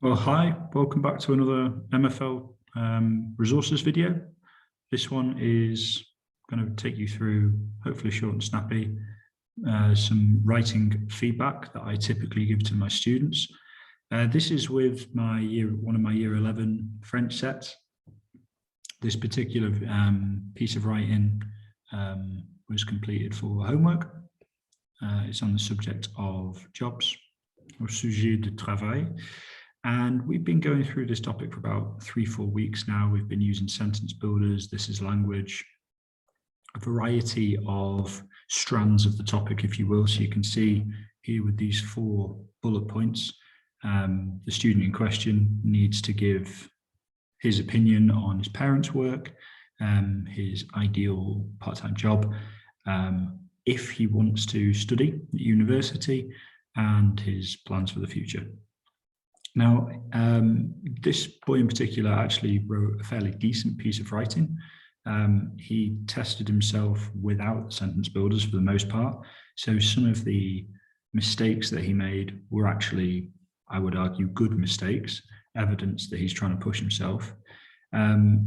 Well, hi, welcome back to another MFL resources video. This one is going to take you through, hopefully short and snappy, some writing feedback that I typically give to my students. This is with one of my year 11 French sets. This particular piece of writing was completed for homework. It's on the subject of jobs, au sujet de travail. And we've been going through this topic for about 3-4 weeks now. We've been using sentence builders, this is language, a variety of strands of the topic, if you will. So you can see here with these 4 bullet points, the student in question needs to give his opinion on his parents' work, his ideal part-time job, if he wants to study at university, and his plans for the future. Now, this boy in particular actually wrote a fairly decent piece of writing. He tested himself without sentence builders for the most part. So some of the mistakes that he made were actually, I would argue, good mistakes, evidence that he's trying to push himself.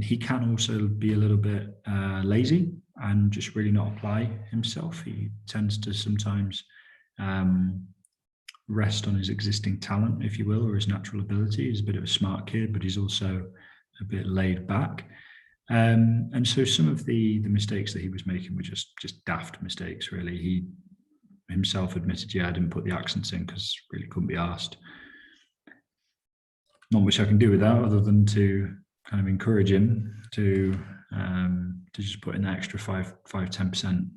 He can also be a little bit lazy and just really not apply himself. He tends to sometimes rest on his existing talent, if you will, or his natural ability. He's a bit of a smart kid, but he's also a bit laid back. And so some of the mistakes that he was making were just daft mistakes, really. He himself admitted, yeah, I didn't put the accents in because really couldn't be asked. Not much I can do with that other than to kind of encourage him to just put in that extra 5-10%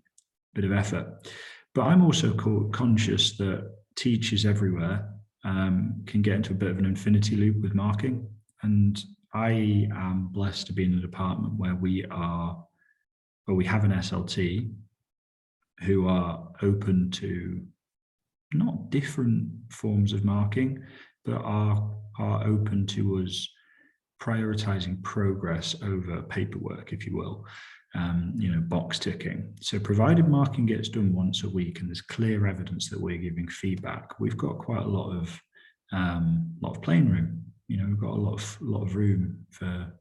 bit of effort. But I'm also conscious that teachers everywhere can get into a bit of an infinity loop with marking. And I am blessed to be in a department where we have an SLT who are open to not different forms of marking, but are open to us prioritizing progress over paperwork, if you will. Box ticking. So provided marking gets done once a week and there's clear evidence that we're giving feedback, we've got quite a lot of playing room. We've got a lot of room for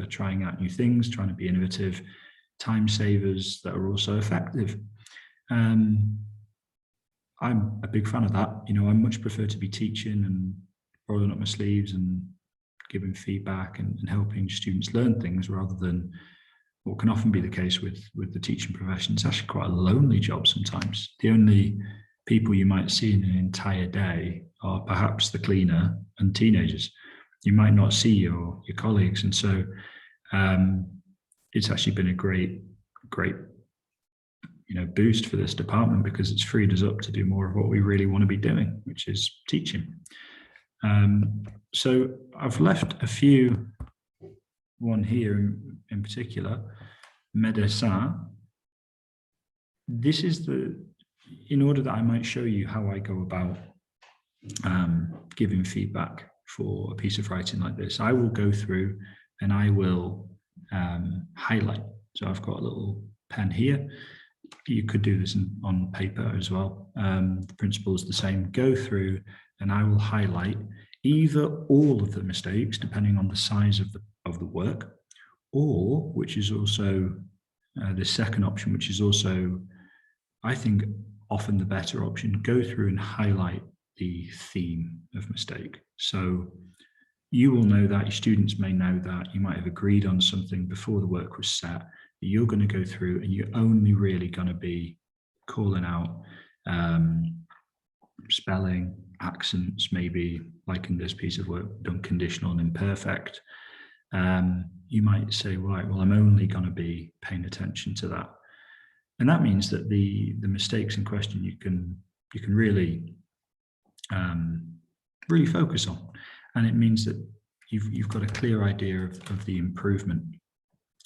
trying out new things, trying to be innovative, time savers that are also effective. I'm a big fan of that. I much prefer to be teaching and rolling up my sleeves and giving feedback and helping students learn things rather than what can often be the case with the teaching profession. It's actually quite a lonely job sometimes. The only people you might see in an entire day are perhaps the cleaner and teenagers. You might not see your colleagues. And so it's actually been a great boost for this department because it's freed us up to do more of what we really want to be doing, which is teaching. So I've left a few, one here in particular, médecin. This is in order that I might show you how I go about giving feedback for a piece of writing like this. I will go through and I will highlight. So I've got a little pen here. You could do this on paper as well. The principle is the same. Go through and I will highlight either all of the mistakes, depending on the size of the work, or, which is also the second option, which is also, I think, often the better option, go through and highlight the theme of mistake. So you will know that, your students may know that, you might have agreed on something before the work was set, you're going to go through and you're only really going to be calling out spelling, accents, maybe like in this piece of work, done conditional and imperfect. You might say, right, well, I'm only going to be paying attention to that. And that means that the mistakes in question you can really really focus on. And it means that you've got a clear idea of the improvement.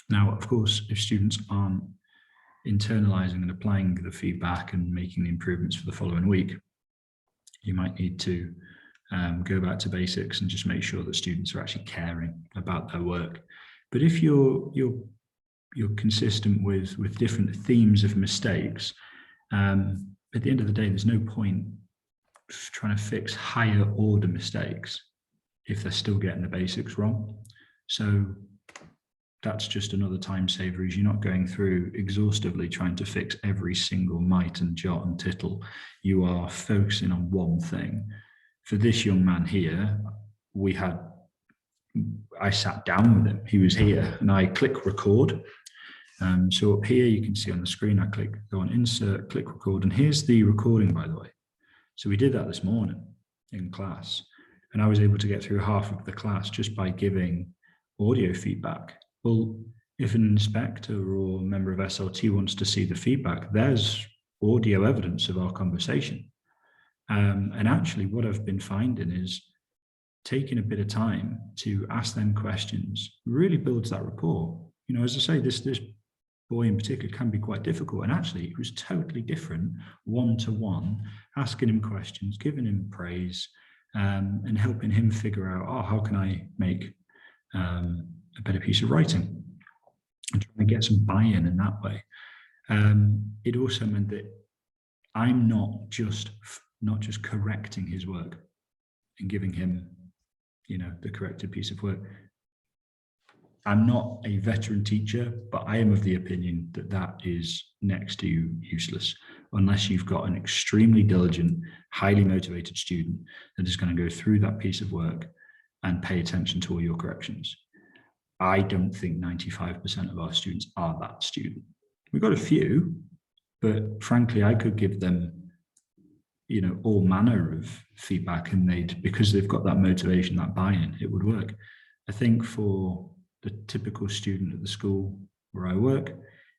Now, of course, if students aren't internalizing and applying the feedback and making the improvements for the following week, you might need to go back to basics and just make sure that students are actually caring about their work. But if you're consistent with different themes of mistakes, at the end of the day, there's no point trying to fix higher order mistakes. if they're still getting the basics wrong. So that's just another time saver, is you're not going through exhaustively trying to fix every single mite and jot and tittle. You are focusing on one thing. For this young man here, I sat down with him. He was here, and I click record. So up here, you can see on the screen, I go on insert, click record, and here's the recording, by the way. So we did that this morning in class, and I was able to get through half of the class just by giving audio feedback. Well, if an inspector or a member of SLT wants to see the feedback, there's audio evidence of our conversation. And actually what I've been finding is taking a bit of time to ask them questions really builds that rapport. You know, as I say, this boy in particular can be quite difficult, and actually it was totally different one-to-one, asking him questions, giving him praise, and helping him figure out, oh, how can I make a better piece of writing, and trying to get some buy-in in that way. It also meant that I'm not just correcting his work and giving him, you know, the corrected piece of work. I'm not a veteran teacher, but I am of the opinion that that is next to useless unless you've got an extremely diligent, highly motivated student that is going to go through that piece of work and pay attention to all your corrections. I don't think 95% of our students are that student. We've got a few, but frankly, I could give them, you know, all manner of feedback, and because they've got that motivation, that buy-in, it would work. I think for the typical student at the school where I work,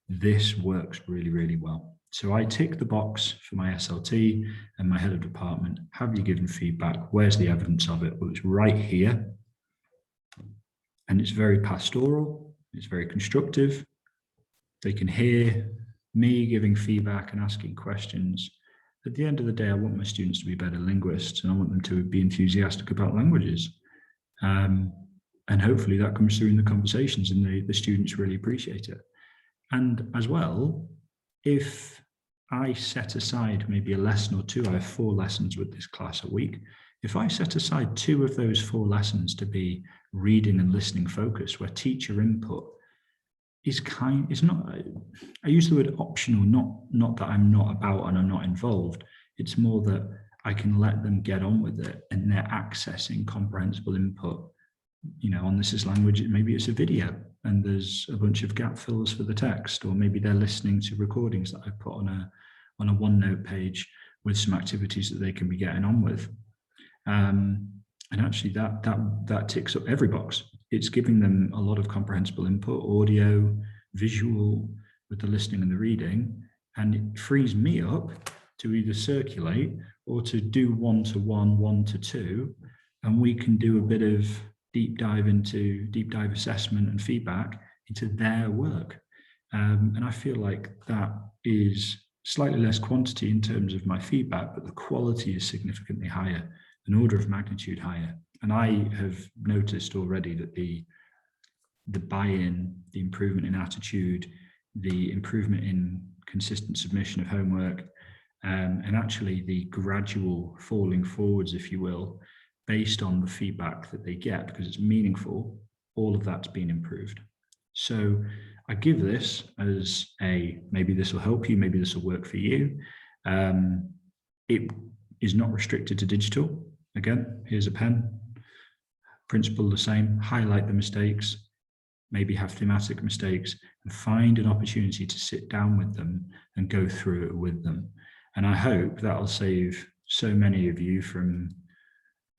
this works really, really well. So I tick the box for my SLT and my head of department. Have you given feedback? Where's the evidence of it? Well, it's right here. And it's very pastoral. It's very constructive. They can hear me giving feedback and asking questions. At the end of the day, I want my students to be better linguists, and I want them to be enthusiastic about languages. And hopefully that comes through in the conversations, and the students really appreciate it. And as well, if I set aside maybe a lesson or two, I have 4 lessons with this class a week. If I set aside 2 of those 4 lessons to be reading and listening focused, where teacher input is not, I use the word optional, not that I'm not about and I'm not involved. It's more that I can let them get on with it, and they're accessing comprehensible input. You know, on This Is Language, maybe it's a video and there's a bunch of gap fillers for the text, or maybe they're listening to recordings that I put on a OneNote page with some activities that they can be getting on with. And actually that ticks up every box. It's giving them a lot of comprehensible input, audio, visual, with the listening and the reading, and it frees me up to either circulate or to do 1-to-1, 1-to-2, and we can do a bit of deep dive assessment and feedback into their work. And I feel like that is slightly less quantity in terms of my feedback, but the quality is significantly higher, an order of magnitude higher. And I have noticed already that the buy-in, the improvement in attitude, the improvement in consistent submission of homework, and actually the gradual falling forwards, if you will, based on the feedback that they get, because it's meaningful, all of that's been improved. So I give this as maybe this will help you, maybe this will work for you. It is not restricted to digital. Again, here's a pen. Principle the same, highlight the mistakes, maybe have thematic mistakes, and find an opportunity to sit down with them and go through it with them. And I hope that'll save so many of you from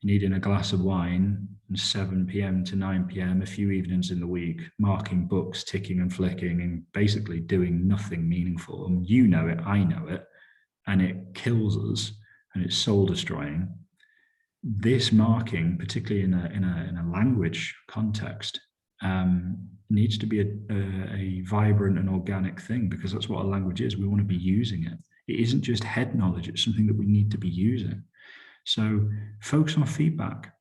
needing a glass of wine from 7 p.m. to 9 p.m. a few evenings in the week, marking books, ticking and flicking, and basically doing nothing meaningful. And you know it, I know it, and it kills us, and it's soul destroying. This marking, particularly in a language context, needs to be a vibrant and organic thing, because that's what a language is. We want to be using it. It isn't just head knowledge, it's something that we need to be using. So focus on feedback,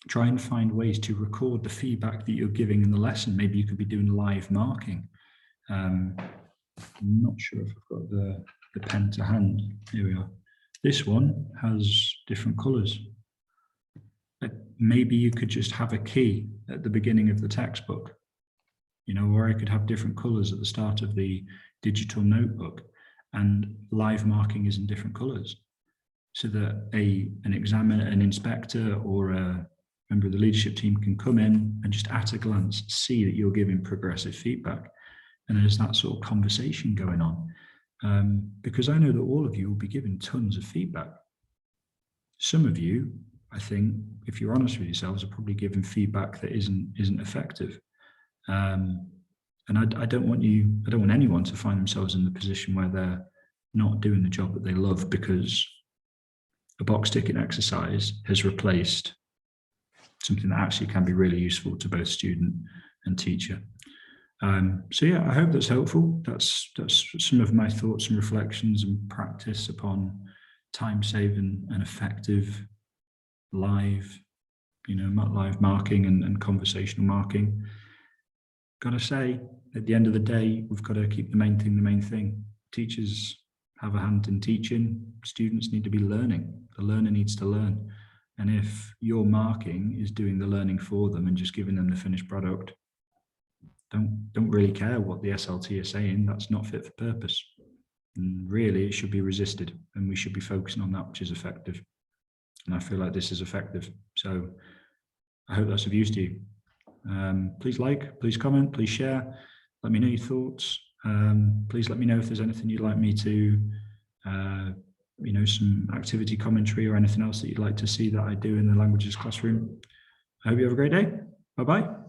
try and find ways to record the feedback that you're giving in the lesson. Maybe you could be doing live marking. I'm not sure if I've got the pen to hand. Here we are. This one has different colors. maybe you could just have a key at the beginning of the textbook, or I could have different colors at the start of the digital notebook, and live marking is in different colors, so that an examiner, an inspector, or a member of the leadership team can come in and just at a glance see that you're giving progressive feedback. And there's that sort of conversation going on. Because I know that all of you will be giving tons of feedback. Some of you, I think, if you're honest with yourselves, are probably giving feedback that isn't effective. And I don't want anyone to find themselves in the position where they're not doing the job that they love because a box ticking exercise has replaced something that actually can be really useful to both student and teacher. So yeah, I hope that's helpful. That's some of my thoughts and reflections and practice upon time-saving and effective live marking and conversational marking. Gotta say, at the end of the day, we've got to keep the main thing. Teachers have a hand in teaching. Students need to be learning. The learner needs to learn. And if your marking is doing the learning for them and just giving them the finished product, don't really care what the SLT are saying. That's not fit for purpose. And really, it should be resisted, and we should be focusing on that which is effective. And I feel like this is effective. So I hope that's of use to you. Please like, please comment, please share. Let me know your thoughts. Please let me know if there's anything you'd like me to, some activity commentary or anything else that you'd like to see that I do in the languages classroom. I hope you have a great day. Bye-bye.